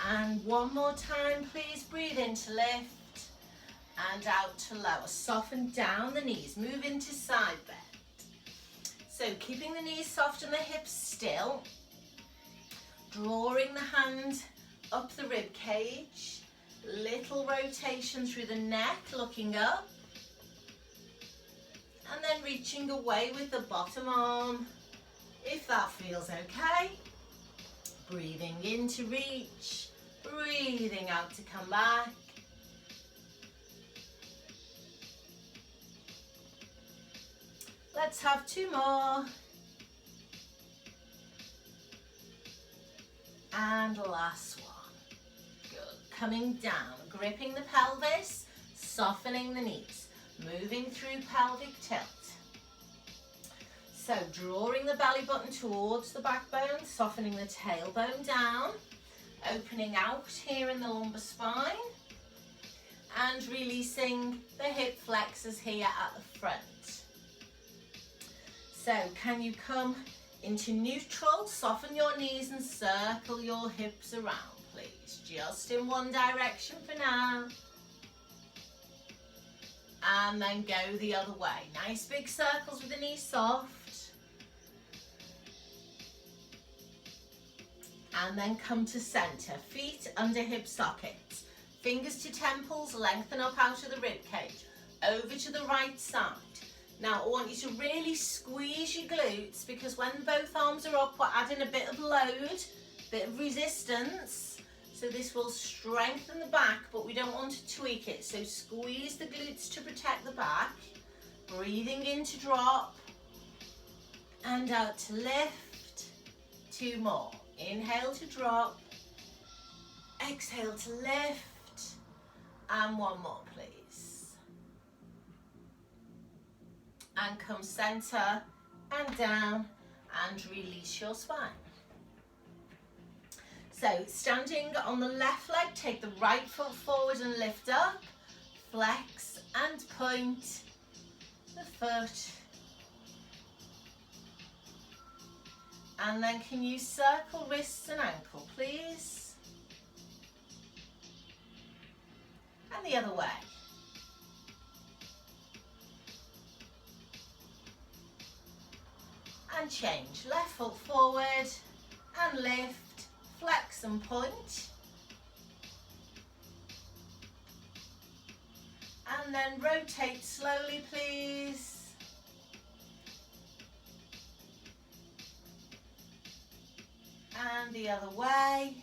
And one more time, please. Breathe in to lift and out to lower. Soften down the knees. Move into side bend. So keeping the knees soft and the hips still. Drawing the hand up the rib cage. Little rotation through the neck, looking up. And then reaching away with the bottom arm, if that feels okay. Breathing in to reach, breathing out to come back. Let's have two more. And last one. Good. Coming down, gripping the pelvis, softening the knees, moving through pelvic tilt. So drawing the belly button towards the backbone, softening the tailbone down, opening out here in the lumbar spine, and releasing the hip flexors here at the front. So can you come into neutral, soften your knees and circle your hips around, please. Just in one direction for now. And then go the other way. Nice big circles with the knees soft. And then come to center, feet under hip sockets. Fingers to temples, lengthen up out of the rib cage. Over to the right side. Now I want you to really squeeze your glutes, because when both arms are up, we're adding a bit of load, bit of resistance. So this will strengthen the back, but we don't want to tweak it. So squeeze the glutes to protect the back. Breathing in to drop. And out to lift. Two more. Inhale to drop. Exhale to lift. And one more, please. And come center and down and release your spine. So standing on the left leg, take the right foot forward and lift up. Flex and point the foot. And then can you circle wrists and ankle, please? And the other way. And change. Left foot forward and lift, flex and point. And then rotate slowly, please. And the other way.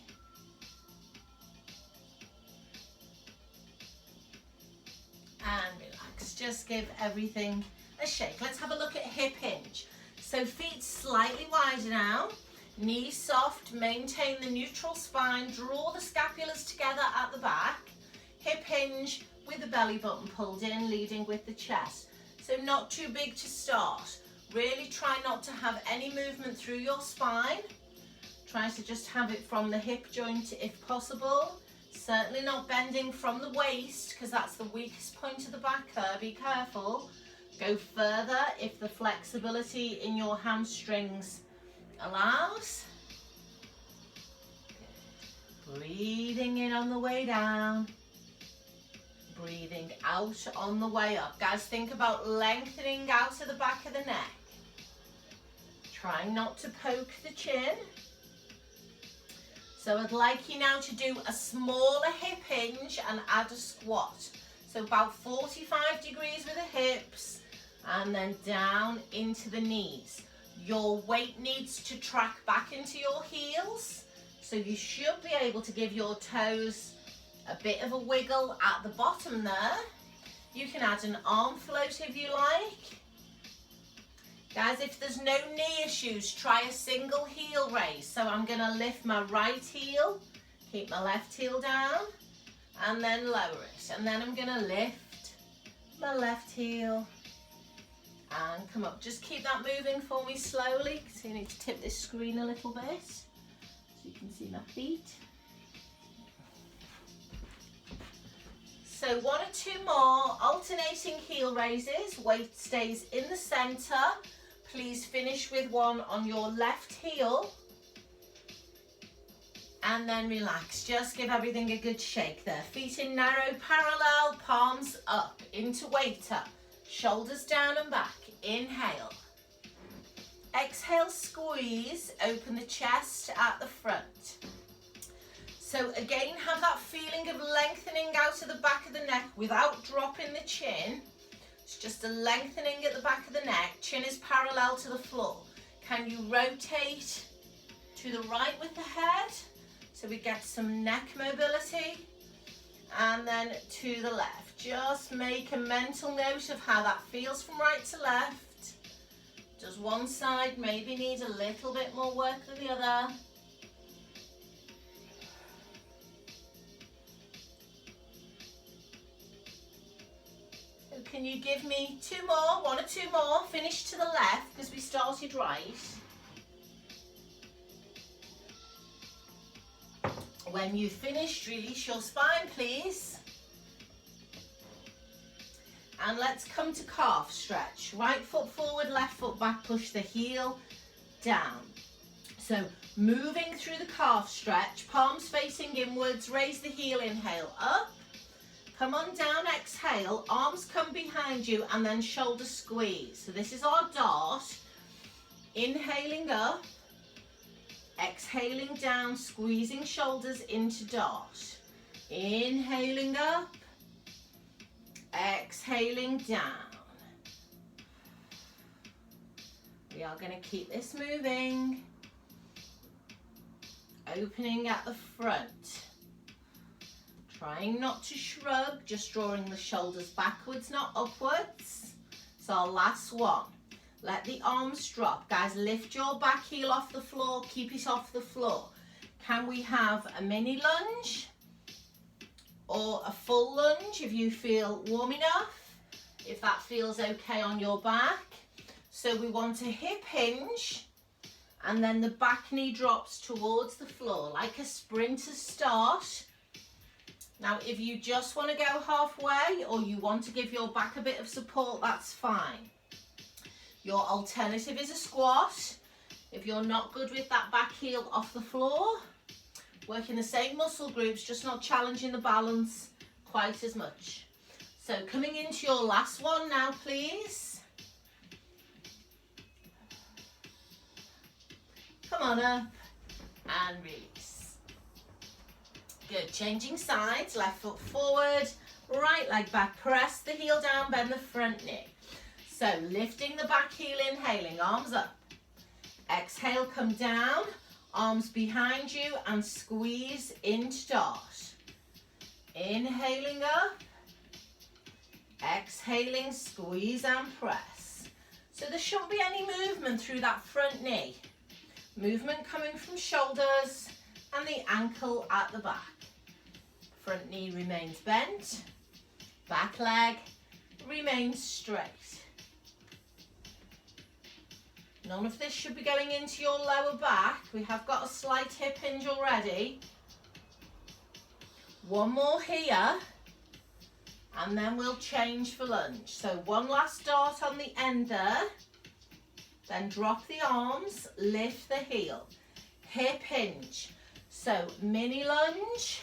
And relax. Just give everything a shake. Let's have a look at hip hinge. So feet slightly wider now, knees soft, maintain the neutral spine, draw the scapulars together at the back, hip hinge with the belly button pulled in, leading with the chest. So not too big to start. Really try not to have any movement through your spine. Try to just have it from the hip joint if possible. Certainly not bending from the waist, because that's the weakest point of the back there. Be careful. Go further if the flexibility in your hamstrings allows. Good. Breathing in on the way down. Breathing out on the way up. Guys, think about lengthening out of the back of the neck. Trying not to poke the chin. So I'd like you now to do a smaller hip hinge and add a squat. So about 45 degrees with the hips and then down into the knees. Your weight needs to track back into your heels. So you should be able to give your toes a bit of a wiggle at the bottom there. You can add an arm float if you like. Guys, if there's no knee issues, try a single heel raise. So I'm going to lift my right heel, keep my left heel down, and then lower it. And then I'm going to lift my left heel and come up. Just keep that moving for me slowly. So you need to tip this screen a little bit so you can see my feet. So one or two more alternating heel raises. Weight stays in the center. Please finish with one on your left heel And then relax. Just give everything a good shake there. Feet in narrow parallel, palms up into weight up. Shoulders down and back. Inhale. Exhale, squeeze. Open the chest at the front. So again, have that feeling of lengthening out of the back of the neck without dropping the chin. It's just a lengthening at the back of the neck. Chin is parallel to the floor. Can you rotate to the right with the head? So we get some neck mobility. And then to the left. Just make a mental note of how that feels from right to left. Does one side maybe need a little bit more work than the other? So can you give me two more, one or two more? Finish to the left because we started right. When you've finished, release your spine, please. And let's come to calf stretch. Right foot forward, left foot back, push the heel down. So moving through the calf stretch, palms facing inwards, raise the heel, inhale, up. Come on down, exhale, arms come behind you and then shoulder squeeze. So this is our dart. Inhaling up. Exhaling down, squeezing shoulders into dart. Inhaling up, exhaling down. We are going to keep this moving. Opening at the front. Trying not to shrug, just drawing the shoulders backwards, not upwards. It's our last one. Let the arms drop. Guys, lift your back heel off the floor. Keep it off the floor. Can we have a mini lunge or a full lunge if you feel warm enough, if that feels okay on your back? So we want a hip hinge and then the back knee drops towards the floor like a sprinter start. Now, if you just want to go halfway or you want to give your back a bit of support, that's fine. Your alternative is a squat. If you're not good with that back heel off the floor, working the same muscle groups, just not challenging the balance quite as much. So coming into your last one now, please. Come on up and release. Good, changing sides, left foot forward, right leg back, press the heel down, bend the front knee. So lifting the back heel, inhaling, arms up. Exhale, come down, arms behind you and squeeze into dart. Inhaling up. Exhaling, squeeze and press. So there shouldn't be any movement through that front knee. Movement coming from shoulders and the ankle at the back. Front knee remains bent. Back leg remains straight. None of this should be going into your lower back. We have got a slight hip hinge already. One more here. And then we'll change for lunge. So one last dart on the end there. Then drop the arms, lift the heel. Hip hinge. So mini lunge.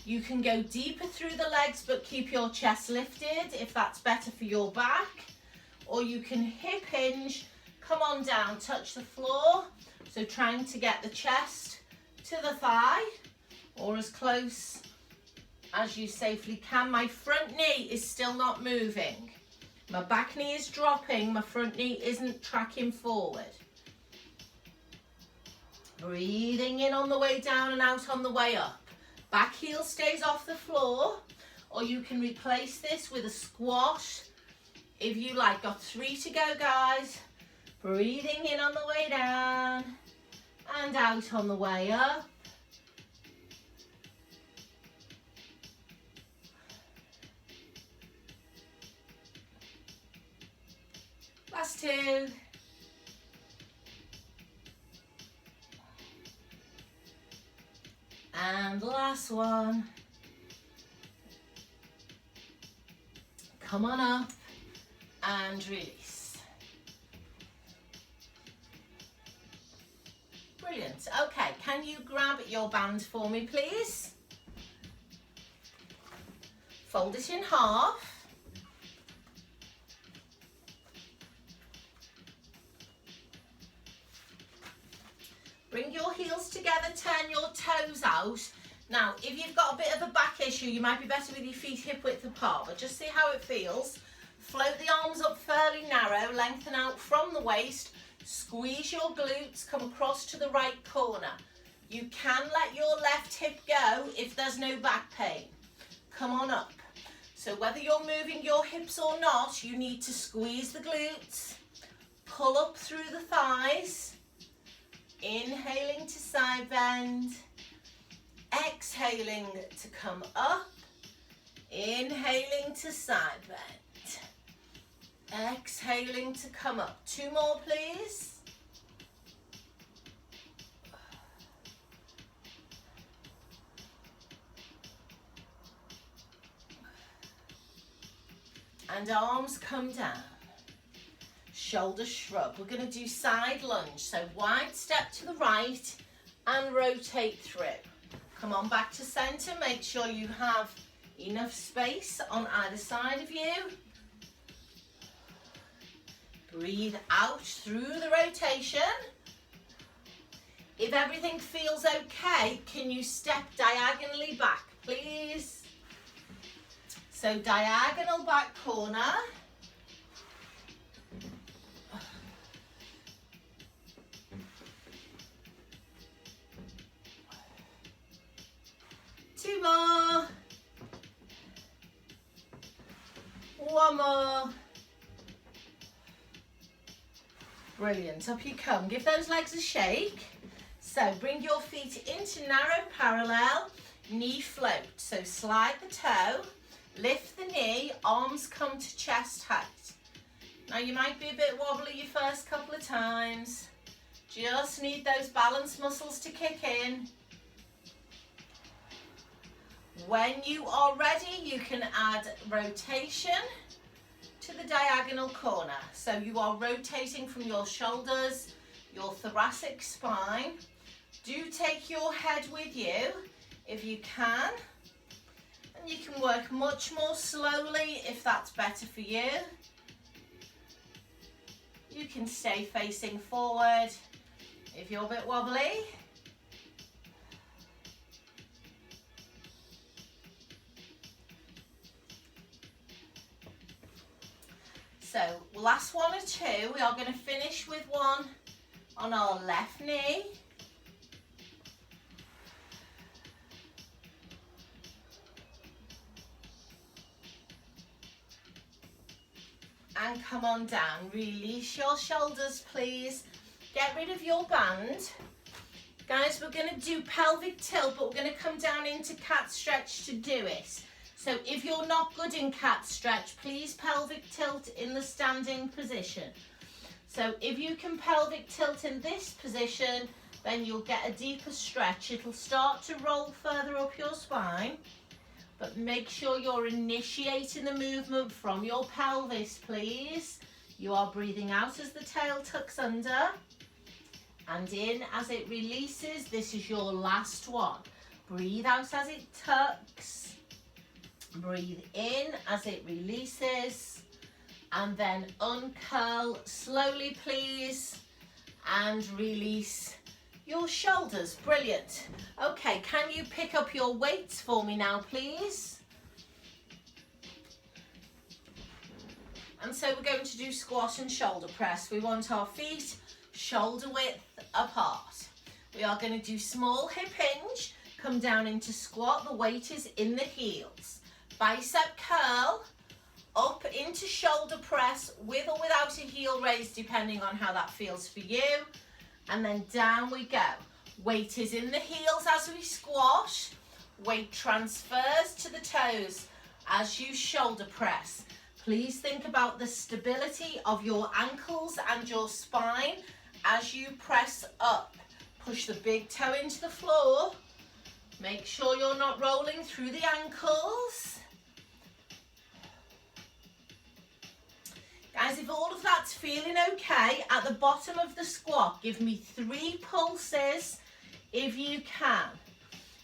You can go deeper through the legs but keep your chest lifted if that's better for your back. Or you can hip hinge. Come on down, touch the floor. So trying to get the chest to the thigh or as close as you safely can. My front knee is still not moving. My back knee is dropping, my front knee isn't tracking forward. Breathing in on the way down and out on the way up. Back heel stays off the floor, or you can replace this with a squat if you like. Got 3 to go, guys. Breathing in on the way down and out on the way up. Last 2. And last one. Come on up and release. Brilliant. Okay, can you grab your band for me, please? Fold it in half. Bring your heels together, turn your toes out. Now, if you've got a bit of a back issue, you might be better with your feet hip width apart, but just see how it feels. Float the arms up fairly narrow, lengthen out from the waist, squeeze your glutes, come across to the right corner. You can let your left hip go if there's no back pain. Come on up. So whether you're moving your hips or not, you need to squeeze the glutes, pull up through the thighs, inhaling to side bend, exhaling to come up, inhaling to side bend, exhaling to come up. 2 more, please. And arms come down. Shoulder shrug. We're going to do side lunge. So wide step to the right and rotate through. Come on back to center. Make sure you have enough space on either side of you. Breathe out through the rotation. If everything feels okay, can you step diagonally back, please? So diagonal back corner. Two more. One more. Brilliant. Up you come. Give those legs a shake. So bring your feet into narrow parallel, knee float. So slide the toe, lift the knee, arms come to chest height. Now you might be a bit wobbly your first couple of times. Just need those balance muscles to kick in. When you are ready, you can add rotation to the diagonal corner. So you are rotating from your shoulders, your thoracic spine. Do take your head with you if you can. And you can work much more slowly if that's better for you. You can stay facing forward if you're a bit wobbly. So last one or two, we are going to finish with one on our left knee. And come on down. Release your shoulders, please. Get rid of your band. Guys, we're going to do pelvic tilt, but we're going to come down into cat stretch to do it. So if you're not good in cat stretch, please pelvic tilt in the standing position. So if you can pelvic tilt in this position, then you'll get a deeper stretch. It'll start to roll further up your spine, but make sure you're initiating the movement from your pelvis, please. You are breathing out as the tail tucks under and in as it releases. This is your last one. Breathe out as it tucks. Breathe in as it releases, and then uncurl slowly, please, and release your shoulders. Brilliant. Okay, can you pick up your weights for me now, please? And so we're going to do squat and shoulder press. We want our feet shoulder width apart. We are going to do small hip hinge, come down into squat. The weight is in the heels. Bicep curl, up into shoulder press with or without a heel raise, depending on how that feels for you. And then down we go. Weight is in the heels as we squat. Weight transfers to the toes as you shoulder press. Please think about the stability of your ankles and your spine as you press up. Push the big toe into the floor. Make sure you're not rolling through the ankles. Guys, if all of that's feeling okay, at the bottom of the squat, give me 3 pulses if you can.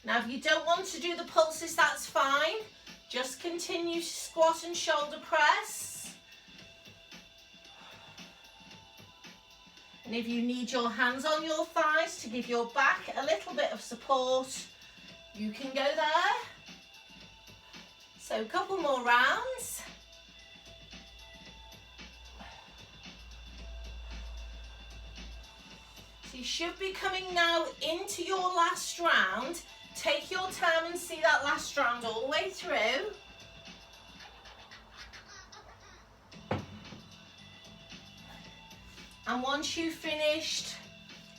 Now, if you don't want to do the pulses, that's fine. Just continue to squat and shoulder press. And if you need your hands on your thighs to give your back a little bit of support, you can go there. So a couple more rounds. So you should be coming now into your last round. Take your time and see that last round all the way through. And once you've finished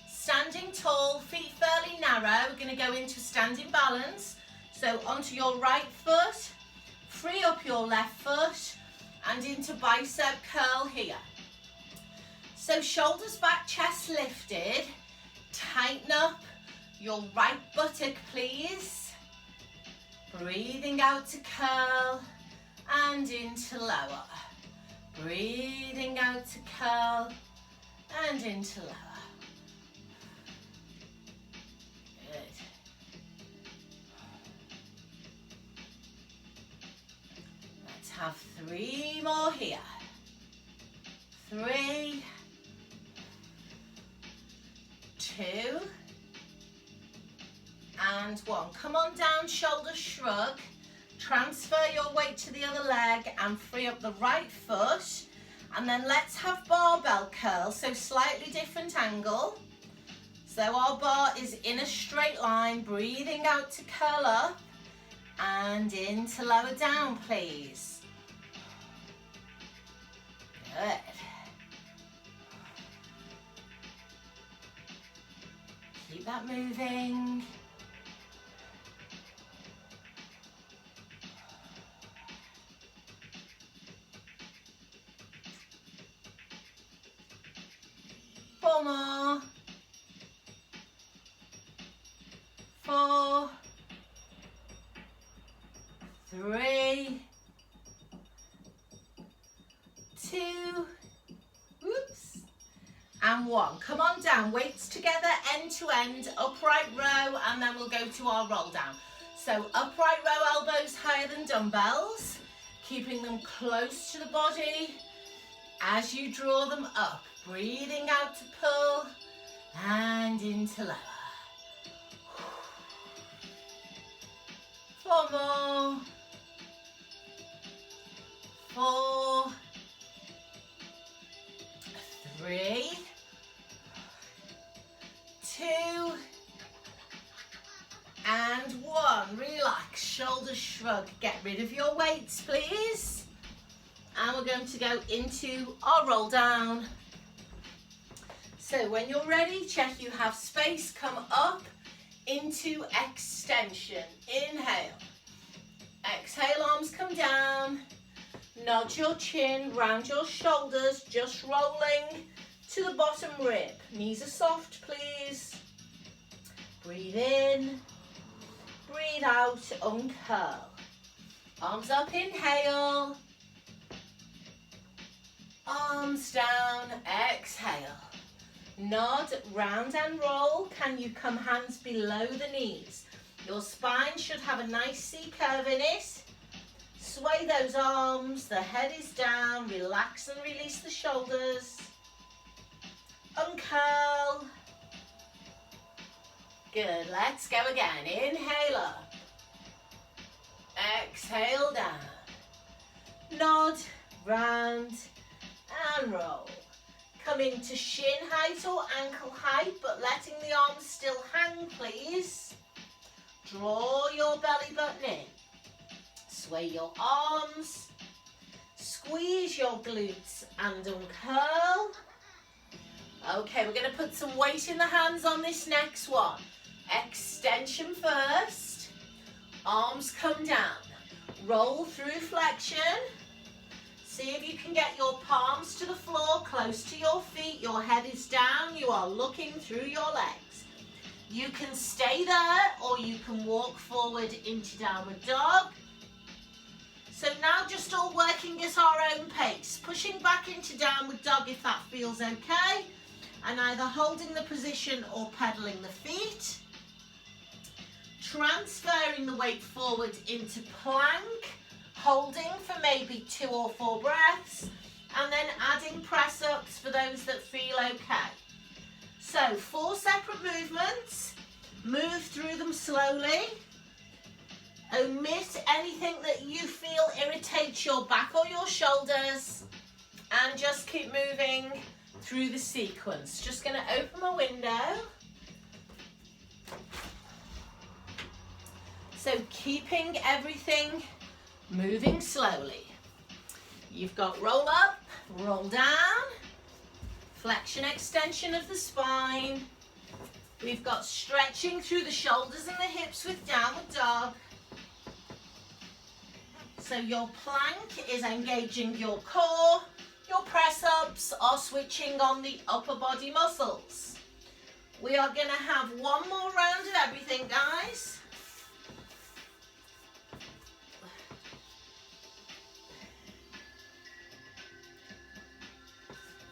standing tall, feet fairly narrow, we're going to go into standing balance. So onto your right foot, free up your left foot, and into bicep curl here. So shoulders back, chest lifted. Tighten up your right buttock, please. Breathing out to curl and into lower. Breathing out to curl and into lower. Good. Let's have 3 more here. 3, 2, and 1. Come on down, shoulder shrug. Transfer your weight to the other leg and free up the right foot. And then let's have barbell curl, so slightly different angle. So our bar is in a straight line, breathing out to curl up and into lower down, please. Good. Keep that moving. Four more. 4, 3, 2, whoops, and 1. Come on down, weights together, end to end, upright row, and then we'll go to our roll down. So upright row, elbows higher than dumbbells, keeping them close to the body as you draw them up. Breathing out to pull and into lower. 4 more. 4, 3, 2, and 1. Relax, shoulder shrug. Get rid of your weights, please. And we're going to go into our roll down. So when you're ready, check you have space, come up into extension. Inhale. Exhale, arms come down. Nod your chin, round your shoulders, just rolling to the bottom rib. Knees are soft, please. Breathe in, breathe out, uncurl. Arms up, inhale. Arms down, exhale. Nod, round and roll. Can you come hands below the knees? Your spine should have a nice C curve in it. Sway those arms, the head is down, relax and release the shoulders. Uncurl. Good, let's go again. Inhale up. Exhale down. Nod, round and roll. Come into shin height or ankle height, but letting the arms still hang, please. Draw your belly button in. Sway your arms. Squeeze your glutes and uncurl. Okay, we're going to put some weight in the hands on this next one. Extension first. Arms come down. Roll through flexion. See if you can get your palms to the floor, close to your feet. Your head is down. You are looking through your legs. You can stay there or you can walk forward into downward dog. So now just all working at our own pace. Pushing back into downward dog if that feels okay. And either holding the position or pedaling the feet. transferring the weight forward into plank, holding for maybe 2 or 4 breaths, and then adding press-ups for those that feel okay. So 4 separate movements, move through them slowly. Omit anything that you feel irritates your back or your shoulders, and just keep moving through the sequence. Just going to open my window. So keeping everything moving slowly. You've got roll up, roll down, flexion extension of the spine. We've got stretching through the shoulders and the hips with downward dog. So your plank is engaging your core, your press-ups are switching on the upper body muscles. We are going to have one more round of everything, guys.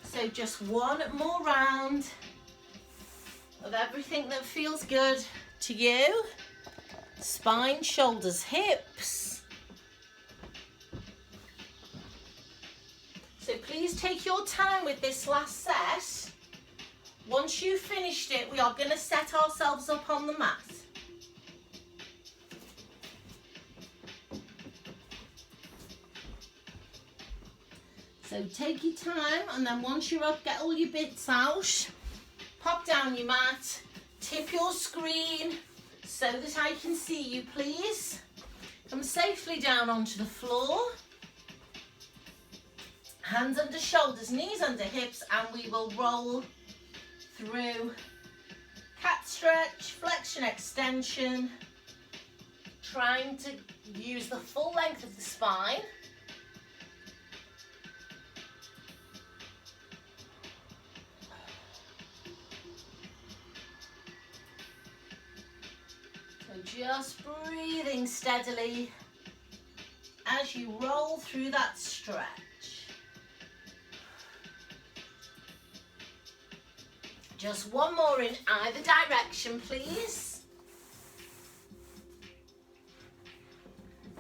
So just one more round of everything that feels good to you. Spine, shoulders, hips. So please take your time with this last set. Once you've finished it, we are going to set ourselves up on the mat. So take your time, and then once you're up, get all your bits out, pop down your mat, tip your screen so that I can see you, please. Come safely down onto the floor. Hands under shoulders, knees under hips, and we will roll through cat stretch, flexion extension, trying to use the full length of the spine. Just breathing steadily as you roll through that stretch. Just one more in either direction, please.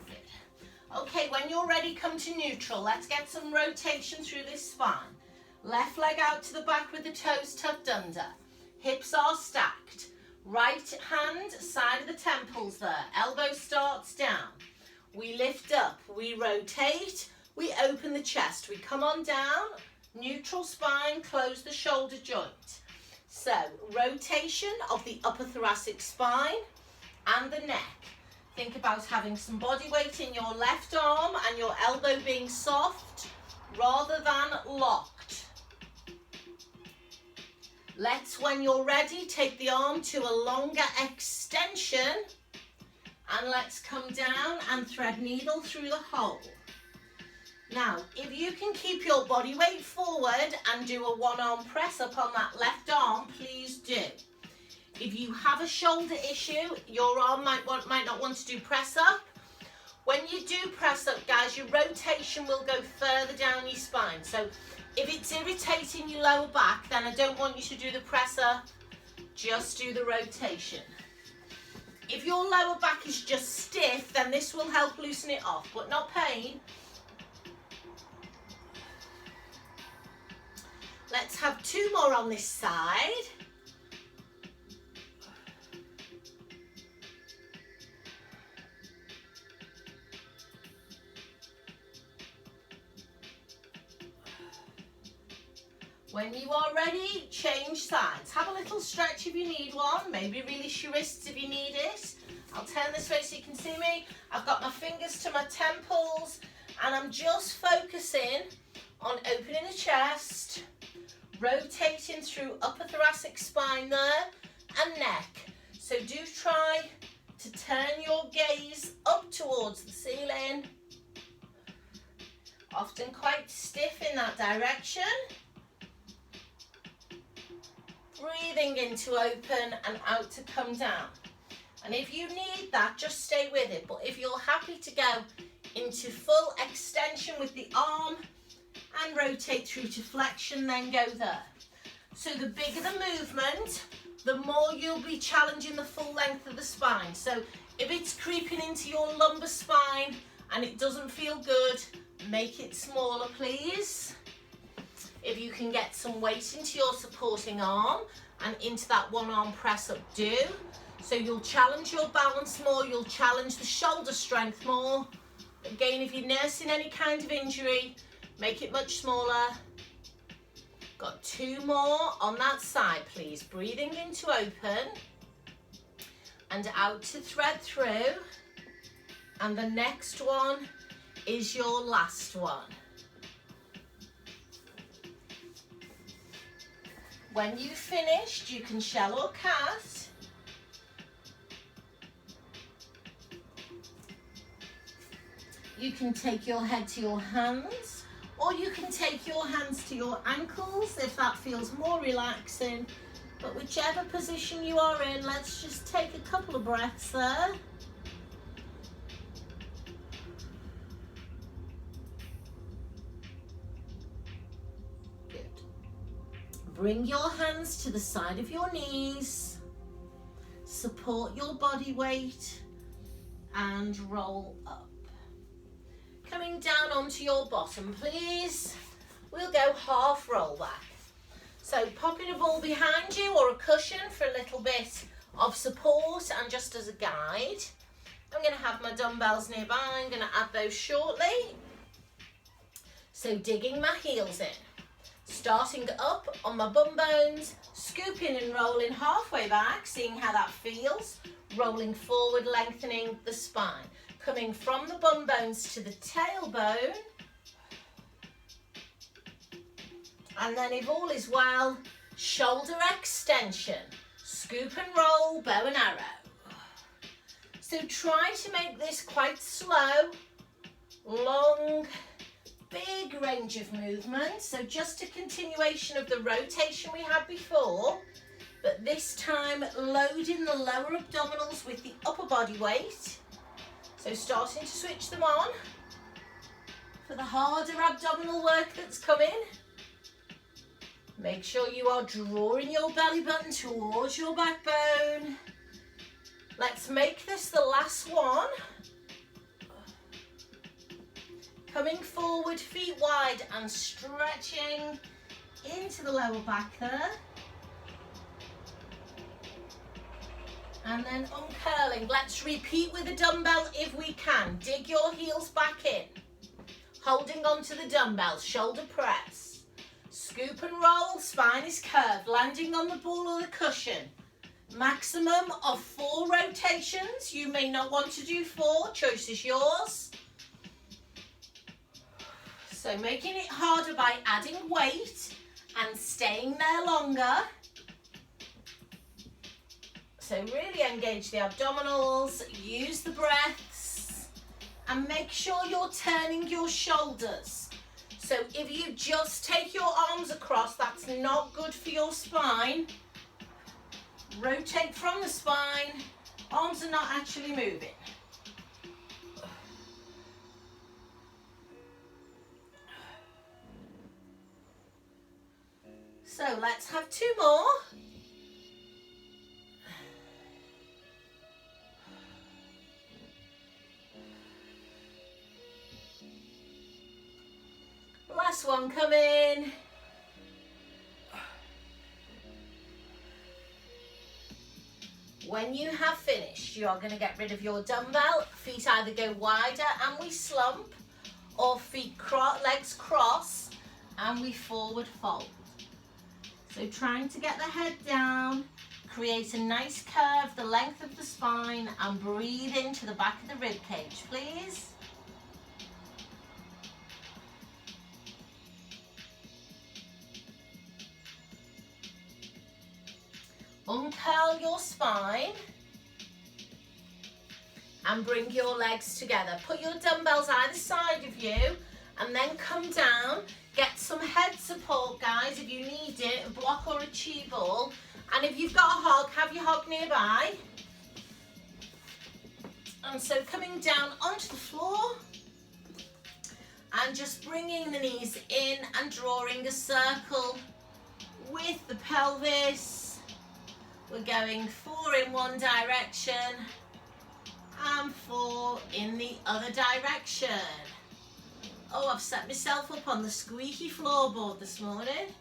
Good. Okay, when you're ready, come to neutral. Let's get some rotation through this spine. Left leg out to the back with the toes tucked under. Hips are stacked. Right hand, side of the temples there. Elbow starts down. We lift up, we rotate, we open the chest. We come on down, neutral spine, close the shoulder joint. So, rotation of the upper thoracic spine and the neck. Think about having some body weight in your left arm and your elbow being soft rather than locked. Let's, when you're ready, take the arm to a longer extension, and let's come down and thread needle through the hole. Now, if you can keep your body weight forward and do a one-arm press up on that left arm, please do. If you have a shoulder issue, your arm might not want to do press up. When you do press up, guys, your rotation will go further down your spine. So if it's irritating your lower back, then I don't want you to do the press up, just do the rotation. If your lower back is just stiff, then this will help loosen it off, but not pain. Let's have 2 more on this side. When you are ready, change sides. Have a little stretch if you need one. Maybe release your wrists if you need it. I'll turn this way so you can see me. I've got my fingers to my temples, and I'm just focusing on opening the chest, rotating through upper thoracic spine there, and neck. So do try to turn your gaze up towards the ceiling. Often quite stiff in that direction. Breathing in to open and out to come down. And if you need that, just stay with it. But if you're happy to go into full extension with the arm and rotate through to flexion, then go there. So the bigger the movement, the more you'll be challenging the full length of the spine. So if it's creeping into your lumbar spine and it doesn't feel good, make it smaller, please. If you can get some weight into your supporting arm and into that one arm press up, do. So you'll challenge your balance more, you'll challenge the shoulder strength more. Again, if you're nursing any kind of injury, make it much smaller. Got 2 more on that side, please. Breathing into open and out to thread through. And the next one is your last one. When you've finished, you can shell or cat. You can take your head to your hands, or you can take your hands to your ankles if that feels more relaxing. But whichever position you are in, let's just take a couple of breaths there. Good. Bring your hands to the side of your knees. Support your body weight and roll up. Coming down onto your bottom, please. We'll go half roll back. So popping a ball behind you or a cushion for a little bit of support and just as a guide. I'm going to have my dumbbells nearby. I'm going to add those shortly. So digging my heels in. Starting up on my bum bones, scooping and rolling halfway back, seeing how that feels. Rolling forward, lengthening the spine. Coming from the bum bones to the tailbone. And then if all is well, shoulder extension. Scoop and roll, bow and arrow. So try to make this quite slow, long, big range of movement. So just a continuation of the rotation we had before, but this time loading the lower abdominals with the upper body weight. So starting to switch them on for the harder abdominal work that's coming. Make sure you are drawing your belly button towards your backbone. Let's make this the last one. Coming forward, feet wide and stretching into the lower back there. And then uncurling. Let's repeat with a dumbbell if we can. Dig your heels back in. Holding onto the dumbbells, shoulder press. Scoop and roll, spine is curved. Landing on the ball or the cushion. Maximum of 4 rotations. You may not want to do 4, choice is yours. So making it harder by adding weight and staying there longer. So really engage the abdominals, use the breaths, and make sure you're turning your shoulders. So if you just take your arms across, that's not good for your spine. Rotate from the spine, arms are not actually moving. So let's have 2 more. Last one coming. When you have finished, you are going to get rid of your dumbbell. Feet either go wider and we slump, or feet legs cross and we forward fold. So trying to get the head down, create a nice curve, the length of the spine, and breathe into the back of the rib cage, please. Uncurl your spine and bring your legs together. Put your dumbbells either side of you and then come down. Get some head support, guys, if you need it, a block or a chi ball. And if you've got a hog, have your hog nearby. And so coming down onto the floor and just bringing the knees in and drawing a circle with the pelvis. We're going 4 in one direction and 4 in the other direction. Oh, I've set myself up on the squeaky floorboard this morning.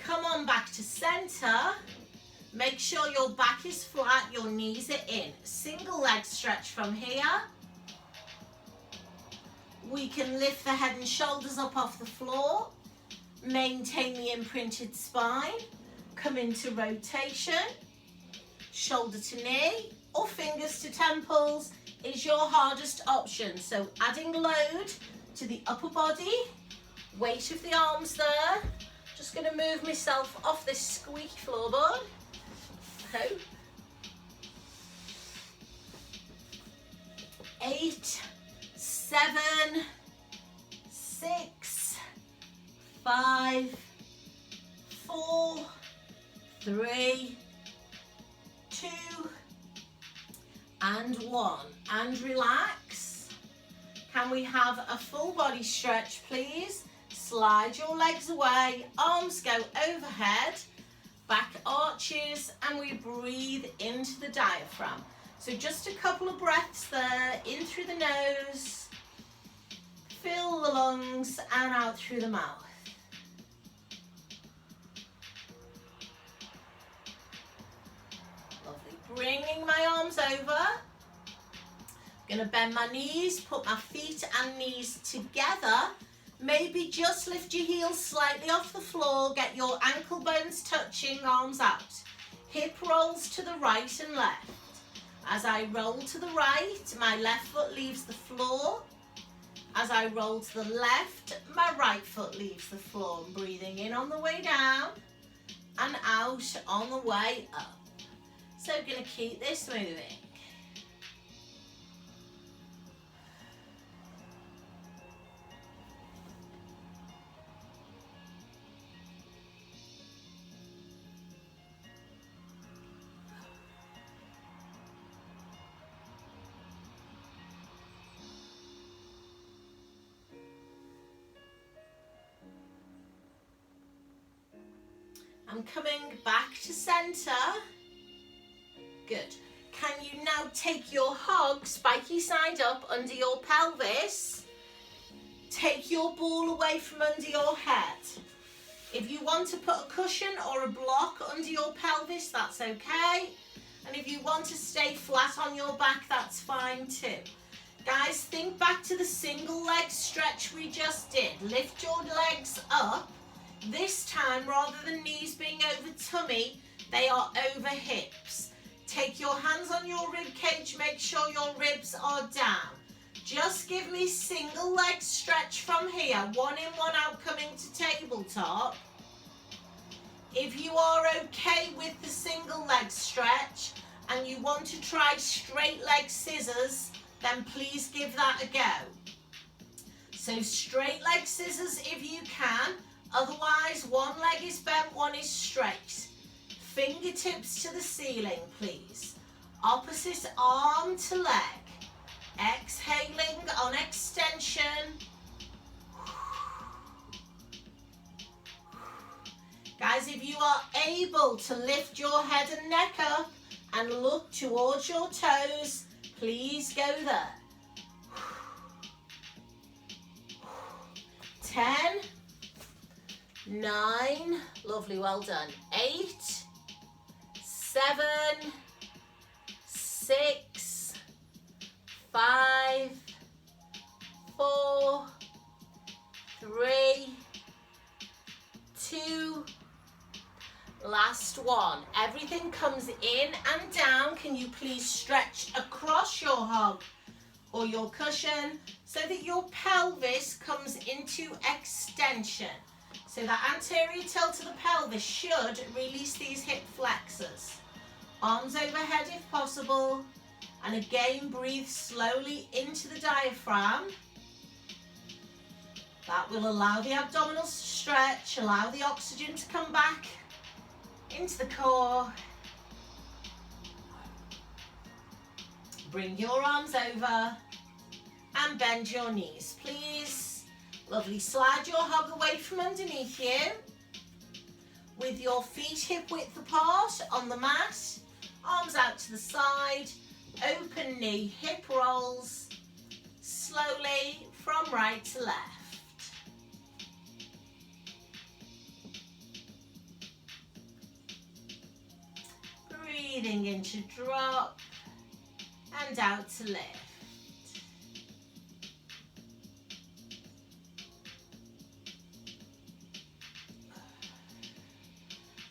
Come on back to center. Make sure your back is flat, your knees are in. Single leg stretch from here. We can lift the head and shoulders up off the floor. Maintain the imprinted spine. Come into rotation. Shoulder to knee or fingers to temples is your hardest option. So adding load to the upper body, weight of the arms there. Just going to move myself off this squeaky floorboard. So, 8, 7, 6, 5, 4, 3, 2, and 1. And relax. Can we have a full body stretch, please? Slide your legs away, arms go overhead, back arches, and we breathe into the diaphragm. So just a couple of breaths there, in through the nose, fill the lungs, and out through the mouth. Lovely. Bringing my arms over. I'm going to bend my knees, put my feet and knees together. Maybe just lift your heels slightly off the floor, get your ankle bones touching, arms out. Hip rolls to the right and left. As I roll to the right, my left foot leaves the floor. As I roll to the left, my right foot leaves the floor. I'm breathing in on the way down and out on the way up. So I'm going to keep this moving. I'm coming back to center. Good. Can you now take your hug, spiky side up under your pelvis? Take your ball away from under your head. If you want to put a cushion or a block under your pelvis, that's okay. And if you want to stay flat on your back, that's fine too. Guys, think back to the single leg stretch we just did. Lift your legs up. This time, rather than knees being over tummy, they are over hips. Take your hands on your rib cage, make sure your ribs are down. Just give me single leg stretch from here, 1 in, 1 out, coming to tabletop. If you are okay with the single leg stretch and you want to try straight leg scissors, then please give that a go. So straight leg scissors if you can. Otherwise, one leg is bent, one is straight. Fingertips to the ceiling, please. Opposite arm to leg. Exhaling on extension. Guys, if you are able to lift your head and neck up and look towards your toes, please go there. 10, 9, lovely, well done. 8, 7, 6, 5, 4, 3, 2, last one. Everything comes in and down. Can you please stretch across your hug or your cushion so that your pelvis comes into extension? So that anterior tilt of the pelvis should release these hip flexors. Arms overhead if possible. And again, breathe slowly into the diaphragm. That will allow the abdominals to stretch, allow the oxygen to come back into the core. Bring your arms over and bend your knees, please. Lovely, slide your hug away from underneath you. with your feet hip width apart on the mat, arms out to the side, open knee, hip rolls, slowly from right to left. Breathing in to drop and out to lift.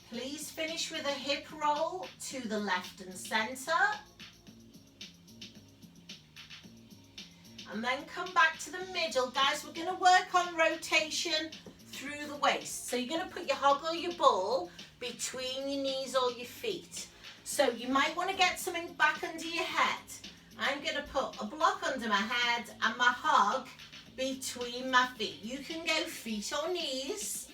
Please finish with a hip roll to the left and centre. And then come back to the middle. Guys, we're going to work on rotation through the waist. So you're going to put your hog or your ball between your knees or your feet. So you might want to get something back under your head. I'm going to put a block under my head and my hog between my feet. You can go feet or knees.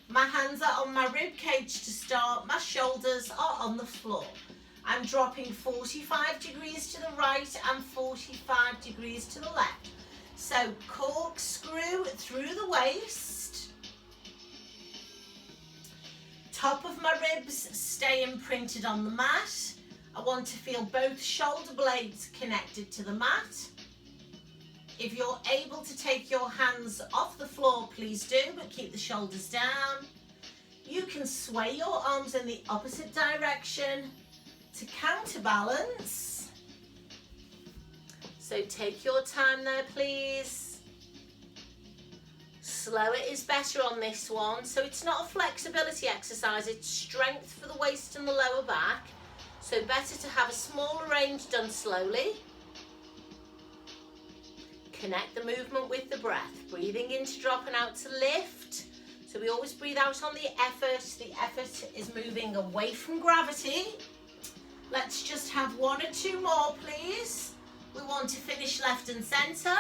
My hands are on my rib cage to start. My shoulders are on the floor. I'm dropping 45 degrees to the right and 45 degrees to the left. So corkscrew through the waist. Top of my ribs stay imprinted on the mat. I want to feel both shoulder blades connected to the mat. If you're able to take your hands off the floor, please do, but keep the shoulders down. You can sway your arms in the opposite direction to counterbalance. So take your time there, please. Slower is better on this one. So it's not a flexibility exercise, it's strength for the waist and the lower back. So better to have a smaller range done slowly. Connect the movement with the breath. Breathing in to drop and out to lift. So we always breathe out on the effort. The effort is moving away from gravity. Let's just have one or two more, please. We want to finish left and centre.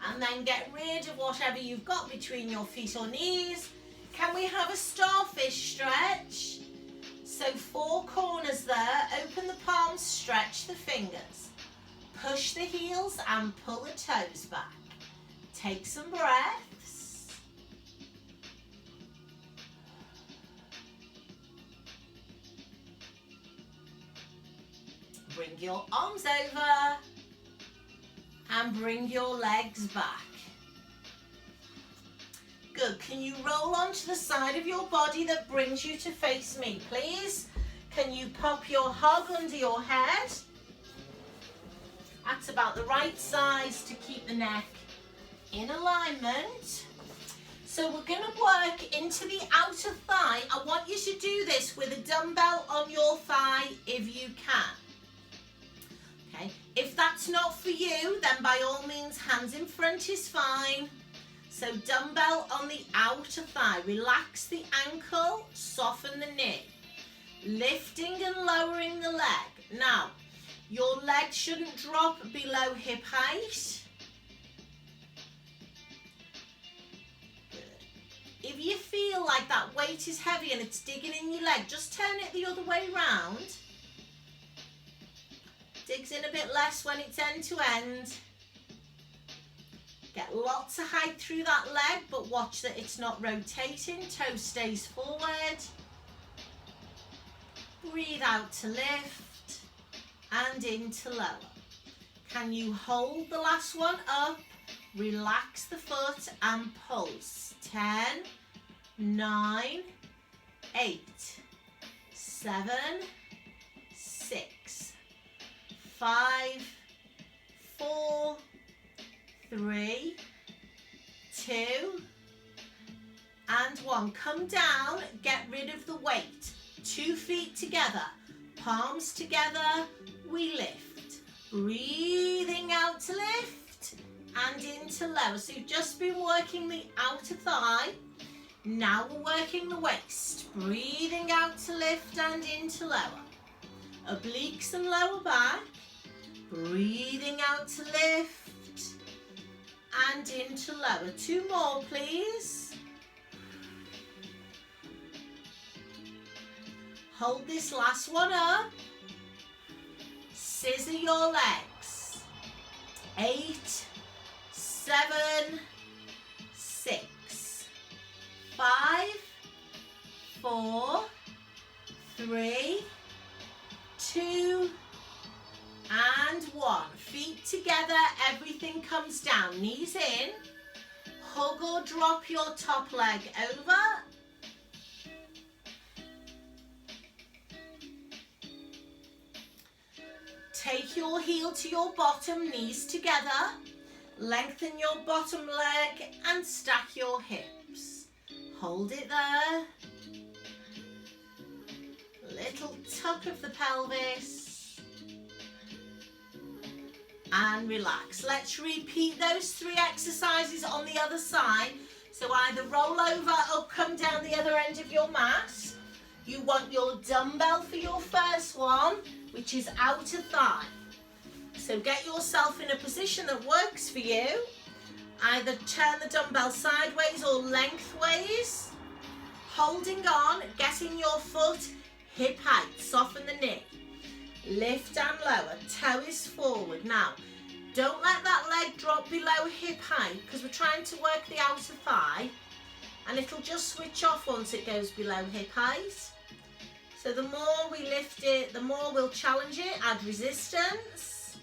And then get rid of whatever you've got between your feet or knees. Can we have a starfish stretch? So 4 corners there. Open the palms, stretch the fingers. Push the heels and pull the toes back. Take some breaths. Bring your arms over and bring your legs back. Good. Can you roll onto the side of your body that brings you to face me, please? Can you pop your hog under your head? That's about the right size to keep the neck in alignment. So we're going to work into the outer thigh. I want you to do this with a dumbbell on your thigh if you can. Okay. If that's not for you, then by all means, hands in front is fine. So dumbbell on the outer thigh. Relax the ankle, soften the knee. Lifting and lowering the leg. Now, your leg shouldn't drop below hip height. Good. If you feel like that weight is heavy and it's digging in your leg, just turn it the other way round. Digs in a bit less when it's end to end. Get lots of height through that leg, but watch that it's not rotating. Toe stays forward. Breathe out to lift and into lower. Can you hold the last one up? Relax the foot and pulse. 10, 9, 8, 7, 6, 5, 4, 3, 2, and 1. Come down, get rid of the weight. 2 feet together, palms together, we lift. Breathing out to lift and into lower. So you've just been working the outer thigh. Now we're working the waist. Breathing out to lift and into lower. Obliques and lower back. Breathing out to lift and into lower. 2 more, please. Hold this last one up. Scissor your legs. 8, 7, 6, 5, 4, 3, 2, and 1. Feet together, everything comes down. Knees in. Hug or drop your top leg over. Take your heel to your bottom, knees together. Lengthen your bottom leg and stack your hips. Hold it there. Little tuck of the pelvis. And relax. Let's repeat those 3 exercises on the other side. So either roll over or come down the other end of your mat. You want your dumbbell for your first one, which is outer thigh. So get yourself in a position that works for you. Either turn the dumbbell sideways or lengthways. Holding on, getting your foot hip height, soften the knee. Lift and lower, toe is forward. Now, don't let that leg drop below hip height because we're trying to work the outer thigh and it'll just switch off once it goes below hip height. So the more we lift it, the more we'll challenge it, add resistance.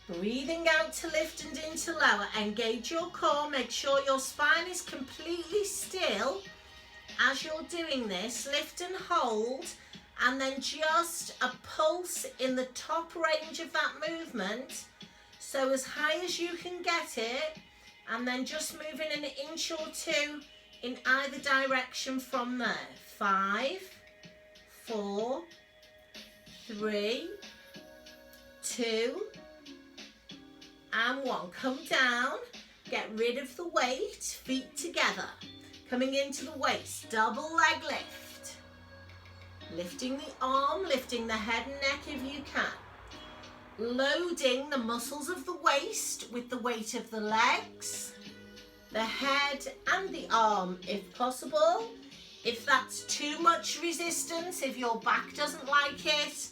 Breathing out to lift and in to lower. Engage your core, make sure your spine is completely still as you're doing this. Lift and hold, and then just a pulse in the top range of that movement. So as high as you can get it, and then just moving an inch or 2 in either direction from there. 5, 4, 3, 2, and 1. Come down, get rid of the weight, feet together. Coming into the waist, double leg lift. Lifting the arm, lifting the head and neck if you can. Loading the muscles of the waist with the weight of the legs, the head and the arm if possible. If that's too much resistance, if your back doesn't like it,